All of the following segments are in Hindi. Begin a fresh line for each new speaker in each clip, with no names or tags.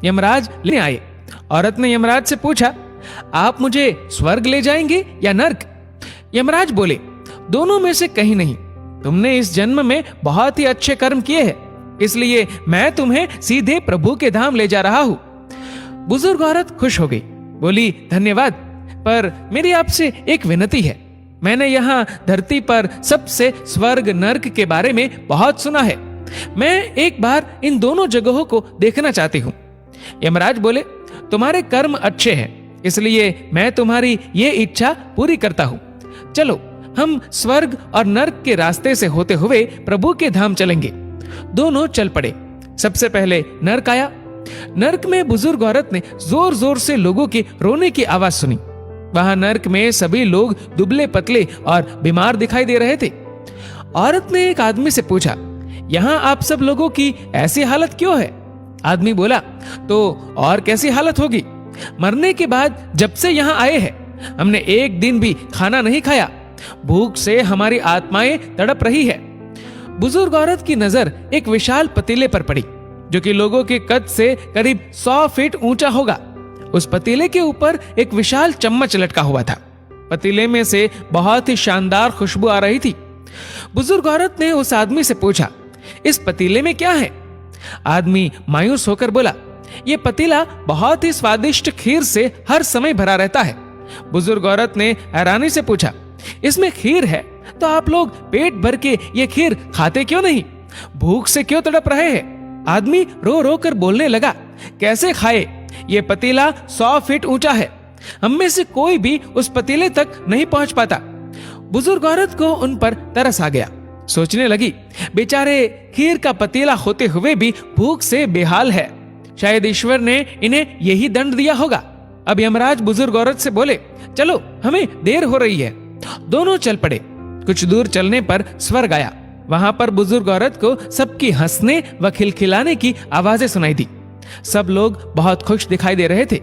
यमराज लेने आए। औरत ने यमराज से पूछा, आप मुझे स्वर्ग ले जाएंगे या नर्क? यमराज बोले, दोनों में से कहीं नहीं। तुमने इस जन्म में बहुत ही अच्छे कर्म किए हैं, इसलिए मैं तुम्हें सीधे प्रभु के धाम ले जा रहा हूं। बुजुर्ग औरत खुश हो गई, बोली, धन्यवाद, पर मेरी आपसे एक विनती है। मैंने यहाँ धरती पर सबसे स्वर्ग नर्क के बारे में बहुत सुना है। मैं एक बार इन दोनों जगहों को देखना चाहती हूँ। यमराज बोले, तुम्हारे कर्म अच्छे हैं, इसलिए मैं तुम्हारी ये इच्छा पूरी करता हूँ। चलो हम स्वर्ग और नर्क के रास्ते से होते हुए प्रभु के धाम चलेंगे। दोनों चल पड़े। सबसे पहले नर्क आया। नर्क में बुजुर्ग औरत ने जोर जोर से लोगों की रोने की आवाज सुनी। वहां नर्क में सभी लोग दुबले पतले और बीमार दिखाई दे रहे थे। औरत ने एक आदमी से पूछा, यहाँ आप सब लोगों की ऐसी हालत क्यों है? आदमी बोला, तो और कैसी हालत होगी? मरने के बाद जब से यहाँ आए हैं हमने एक दिन भी खाना नहीं खाया। भूख से हमारी आत्माएं तड़प रही है। बुजुर्ग औरत की नजर एक विशाल पतीले पर पड़ी, जो कि लोगों के कद से करीब 100 फीट ऊंचा होगा। उस पतीले के ऊपर एक विशाल चम्मच लटका हुआ था। पतीले में से बहुत ही शानदार खुशबू आ रही थी। बुजुर्ग औरत ने उस आदमी से पूछा, इस पतीले में क्या है? आदमी मायूस होकर बोला, यह पतीला बहुत ही स्वादिष्ट खीर से हर समय भरा रहता है। बुजुर्ग औरत ने हैरानी से पूछा, इसमें खीर है तो आप लोग पेट भर के ये खीर खाते क्यों नहीं? भूख से क्यों तड़प रहे हैं? आदमी रो रो कर बोलने लगा, कैसे खाए? ये पतीला 100 फीट ऊंचा है। हम में से कोई भी उस पतीले तक नहीं पहुंच पाता। बुजुर्ग औरत को उन पर तरस आ गया। सोचने लगी, बेचारे खीर का पतीला होते हुए भी भूख से बेहाल है। शायद ईश्वर ने इन्हें यही दंड दिया होगा। अब यमराज बुजुर्ग औरत से बोले, चलो हमें देर हो रही है। दोनों चल पड़े। कुछ दूर चलने पर स्वर्ग आया। वहां पर बुजुर्ग औरत को सबकी हंसने व खिलखिलाने की आवाजें सुनाई दी। सब लोग बहुत खुश दिखाई दे रहे थे।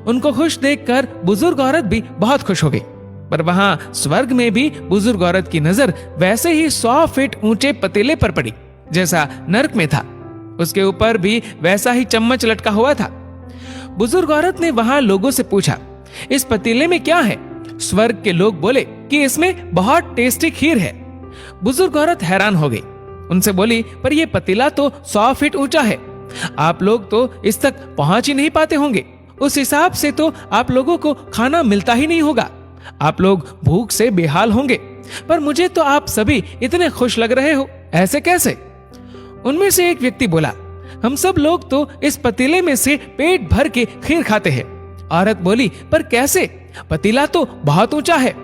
उनको खुश देखकर बुजुर्ग औरत भी बहुत खुश हो गई। पर वहां स्वर्ग में भी बुजुर्ग औरत की नजर वैसे ही 100 फीट ऊंचे पतीले पर पड़ी जैसा नर्क में था। उसके ऊपर भी वैसा ही चम्मच लटका हुआ था। बुजुर्ग औरत ने वहां लोगों से पूछा, इस पतीले में क्या है? स्वर्ग के लोग बोले कि इसमें बहुत टेस्टी खीर है। बुजुर्ग औरत हैरान हो गई। उनसे बोली, पर यह पतीला तो 100 फीट ऊंचा है। आप लोग तो इस तक पहुंच ही नहीं पाते होंगे। उस हिसाब से तो आप लोगों को खाना मिलता ही नहीं होगा। आप लोग भूख से बेहाल होंगे। पर मुझे तो आप सभी इतने खुश लग रहे हो, ऐसे कैसे? उनमें से एक व्यक्ति बोला, हम सब लोग तो इस पतीले में से पेट भर के खीर खाते हैं। औरत बोली, पर कैसे? पतीला तो बहुत ऊंचा है।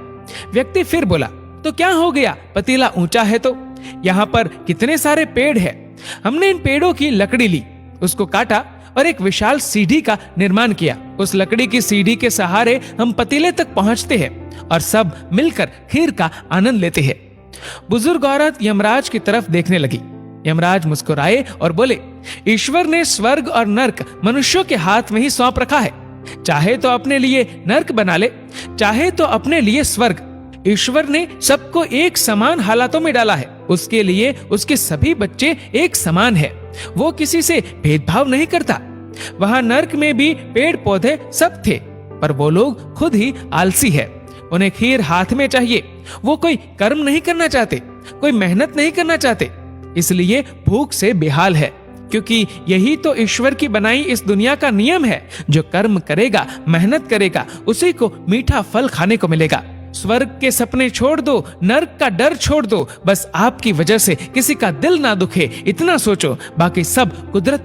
व्यक्ति फिर बोला, तो क्या हो गया? पतीला ऊंचा है तो यहाँ पर कितने सारे पेड़ हैं। हमने इन पेड़ों की लकड़ी ली, उसको काटा और एक विशाल सीढ़ी का निर्माण किया। उस लकड़ी की सीढ़ी के सहारे हम पतीले तक पहुंचते हैं और सब मिलकर खीर का आनंद लेते हैं। बुजुर्ग औरत यमराज की तरफ देखने लगी। यमराज मुस्कुराए और बोले, ईश्वर ने स्वर्ग और नर्क मनुष्यों के हाथ में ही सौंप रखा है। चाहे तो अपने लिए नर्क बना ले, चाहे तो अपने लिए स्वर्ग। ईश्वर ने सबको एक समान हालातों में डाला है। उसके लिए उसके सभी बच्चे एक समान है। वो किसी से भेदभाव नहीं करता। वहां नर्क में भी पेड़ पौधे सब थे, पर वो लोग खुद ही आलसी है। उन्हें खीर हाथ में चाहिए। वो कोई कर्म नहीं करना चाहते, कोई मेहनत नहीं करना चाहते, इसलिए भूख से बेहाल है। क्योंकि यही तो ईश्वर की बनाई इस दुनिया का नियम है। जो कर्म करेगा, मेहनत करेगा, उसी को मीठा फल खाने को मिलेगा। स्वर्ग के सपने छोड़ दो, नर्क का डर छोड़ दो। बस आपकी वजह से किसी का दिल ना दुखे, इतना सोचो। बाकी सब कुदरत